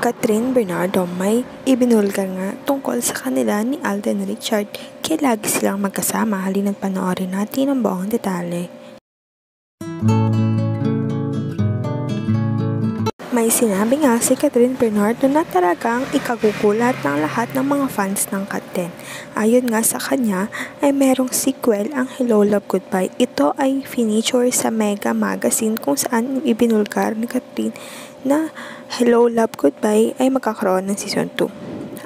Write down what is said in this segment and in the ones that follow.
Catherine Bernardo may ibinulgar nga tungkol sa kanila ni Alden Richard kaya lagi silang magkasama. Halina't panoorin natin ang buong detalye. May sinabi nga si Catherine Bernardo na talagang ikagugulat ng lahat ng mga fans ng Kat10. Ayon nga sa kanya ay merong sequel ang Hello Love Goodbye. Ito ay feature sa Mega Magazine kung saan ibinulgar ni Catherine na Hello Love Goodbye ay magkakaroon ng season 2.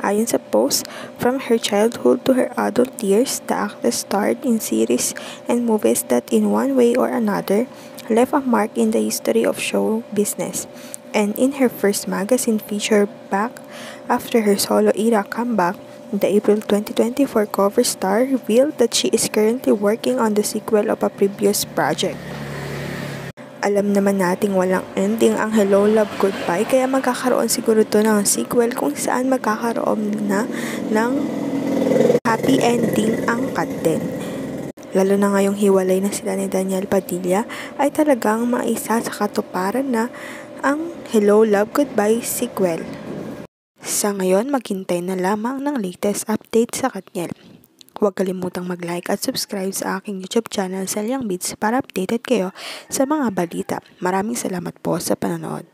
Ayon sa post, from her childhood to her adult years, the actress starred in series and movies that in one way or another left a mark in the history of show business. And in her first magazine feature back after her solo era comeback, the April 2024 cover star revealed that she is currently working on the sequel of a previous project. Alam naman nating walang ending ang Hello Love Goodbye kaya magkakaroon siguro to ng sequel kung saan magkakaroon na ng happy ending ang Kat10. Lalo na ngayong hiwalay na sila ni Daniel Padilla ay talagang maisa sa katuparan na ang Hello Love Goodbye sequel. Sa ngayon, maghintay na lamang ng latest update sa Katniel. Huwag kalimutang mag-like at subscribe sa aking YouTube channel, Selyang Beats, para updated kayo sa mga balita. Maraming salamat po sa panonood.